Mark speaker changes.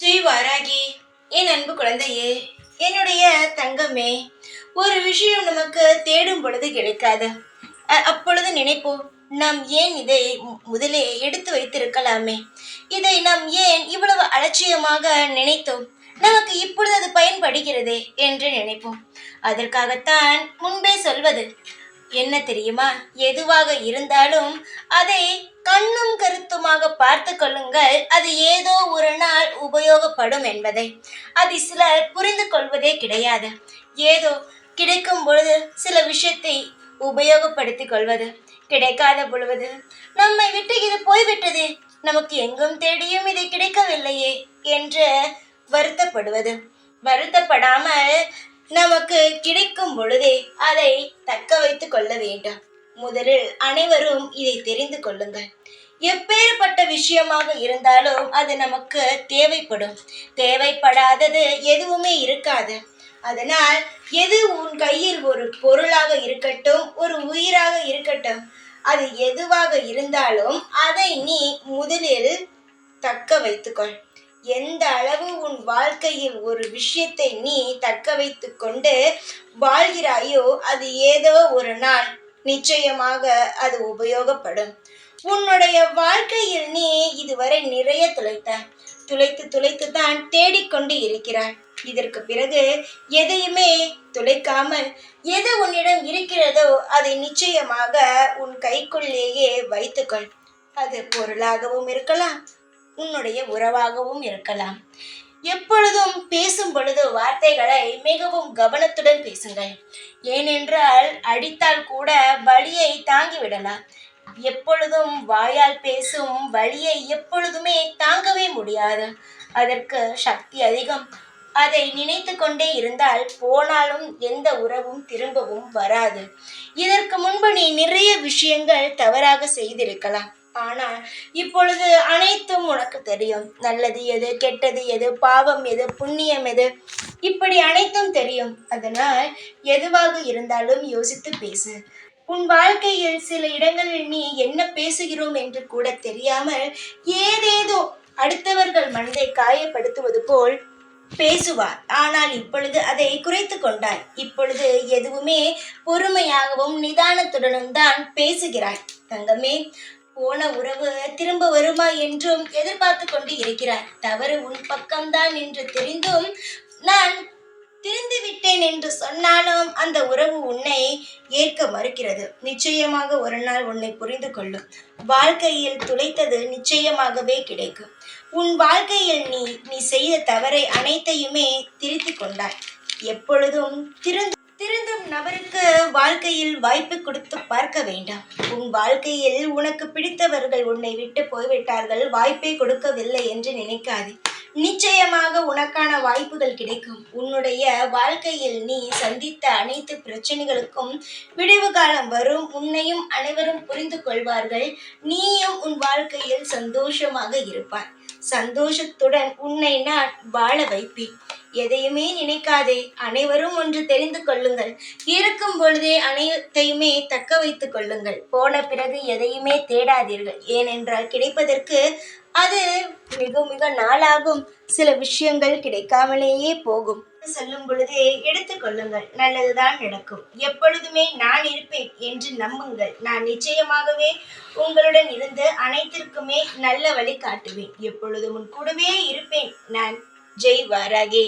Speaker 1: ஸ்ரீ வாராகி, என் அன்பு குழந்தையே, என்னுடைய தங்கமே, ஒரு விஷயம் நமக்கு தேடும் பொழுது கிடைக்காது. அப்பொழுது நினைப்போம், நாம் ஏன் இதை முதலே எடுத்து வைத்திருக்கலாமே, இதை நாம் ஏன் இவ்வளவு அலட்சியமாக நினைத்தோம், நமக்கு இப்பொழுது அது பயன்படுகிறதே என்று நினைப்போம். அதற்காகத்தான் முன்பே சொல்வது என்ன தெரியுமா? எதுவாக இருந்தாலும் அதை கண்ணும் கருத்துமாக பார்த்து கொள்ளுங்கள், அது ஏதோ ஒரு நாள் உபயோகப்படும் என்பதை. அதை சிலர் புரிந்து கொள்வதே கிடையாது. ஏதோ கிடைக்கும் பொழுது சில விஷயத்தை உபயோகப்படுத்திக் கொள்வது, கிடைக்காத பொழுது நம்மை விட்டு இது போய்விட்டதே, நமக்கு எங்கும் தேடியும் இது கிடைக்கவில்லையே என்று வருத்தப்படுவது. வருத்தப்படாமல் நமக்கு கிடைக்கும் பொழுதே அதை தக்க வைத்துக் கொள்ள வேண்டும். முதலில் அனைவரும் இதை தெரிந்து கொள்ளுங்கள். எப்பேற்பட்ட விஷயமாக இருந்தாலும் அது நமக்கு தேவைப்படும். தேவைப்படாதது எதுவுமே இருக்காது. அதனால் எது உன் கையில் ஒரு பொருளாக இருக்கட்டும், ஒரு உயிராக இருக்கட்டும், அது எதுவாக இருந்தாலும் அதை நீ முதலில் தக்க வைத்துக்கொள். எந்த அளவு உன் வாழ்க்கையில் ஒரு விஷயத்தை நீ தக்க வைத்து கொண்டு வாழ்கிறாயோ, அது ஏதோ ஒரு நாள் நிச்சயமாக அது உபயோகப்படும். உன்னுடைய வாழ்க்கையில் நீ இதுவரை நிறைய துளைத்து துளைத்து தான் தேடிக்கொண்டு இருக்கிறாய். இதற்கு பிறகு எதையுமே துளைக்காமல் எது உன்னிடம் இருக்கிறதோ அதை நிச்சயமாக உன் கைக்குள்ளேயே வைத்துக்கொள். அது பொருளாகவும் இருக்கலாம், உன்னுடைய உறவாகவும் இருக்கலாம். எப்பொழுதும் பேசும் பொழுது வார்த்தைகளை மிகவும் கவனத்துடன் பேசுங்கள். ஏனென்றால் அடித்தால் கூட வலியை தாங்கிவிடலாம். எப்பொழுதும் வாயால் பேசும் வலியை எப்பொழுதுமே தாங்கவே முடியாது. அதற்கு சக்தி அதிகம். அதை நினைத்து கொண்டே இருந்தால் போனாலும் எந்த உறவும் திரும்பவும் வராது. இதற்கு முன்பு நீ நிறைய விஷயங்கள் தவறாக செய்திருக்கலாம். ஆனால் இப்பொழுது அனைத்தும் உனக்கு தெரியும். நல்லது எது, கெட்டது எது, பாவம் எது, புண்ணியம் எது, இப்படி அனைத்தும் தெரியும். அதனால் எதுவாக இருந்தாலும் யோசித்து பேசு. உன் வாழ்க்கையில் சில இடங்களில் நீ என்ன பேசுகிறோம் என்று கூட தெரியாமல் ஏதேதோ அடுத்தவர்கள் மனதை காயப்படுத்துவது போல் பேசுவார். ஆனால் இப்பொழுது அதை குறைத்து கொண்டாய். இப்பொழுது எதுவுமே பொறுமையாகவும் நிதானத்துடனும் தான் பேசுகிறாய். தங்கமே, போன உறவு திரும்ப வருமா என்றும் எதிர்பார்த்து கொண்டு இருக்கிறார். தவறு உன் பக்கம்தான் என்று தெரிந்தும் நான் திருந்து விட்டேன் என்று சொன்னாலும் அந்த உறவு உன்னை ஏற்க மறுக்கிறது. நிச்சயமாக ஒரு நாள் உன்னை புரிந்து கொள்ளும். வாழ்க்கையில் துளைத்தது நிச்சயமாகவே கிடைக்கும். உன் வாழ்க்கையில் நீ செய்த தவறை அனைத்தையுமே திருத்தி கொண்டாய். எப்பொழுதும் திருந்தும் நபருக்கு வாழ்க்கையில் வாய்ப்பு கொடுத்து பார்க்க வேண்டாம். உன் வாழ்க்கையில் உனக்கு பிடித்தவர்கள் உன்னை விட்டு போய்விட்டார்கள், வாய்ப்பே கொடுக்கவில்லை என்று நினைக்காதே. நிச்சயமாக உனக்கான வாய்ப்புகள் கிடைக்கும். உன்னுடைய வாழ்க்கையில் நீ சந்தித்த அனைத்து பிரச்சனைகளுக்கும் விடிவு காலம் வரும். உன்னையும் அனைவரும் புரிந்து கொள்வார்கள். நீயும் உன் வாழ்க்கையில் சந்தோஷமாக இருப்பாய். சந்தோஷத்துடன் உன்னை நான் வாழ வைப்பேன். எதையுமே நினைக்காதே. அனைவரும் ஒன்று தெரிந்து கொள்ளுங்கள். இருக்கும் பொழுதே அனைத்தையுமே தக்க வைத்துக் கொள்ளுங்கள். போன பிறகு எதையுமே தேடாதீர்கள். ஏனென்றால் கிடைப்பதற்கு அது மிக மிக நாளாகும். சில விஷயங்கள் கிடைக்காமலேயே போகும். சொல்லும் பொழுதே எடுத்துக்கொள்ளுங்கள். நல்லதுதான் நடக்கும். எப்பொழுதுமே நான் இருப்பேன் என்று நம்புங்கள். நான் நிச்சயமாகவே உங்களுடன் இருந்து அனைத்திற்குமே நல்ல வழி காட்டுவேன். எப்பொழுதும் உன் கூடவே இருப்பேன். நான் ஜெய் வாராகி.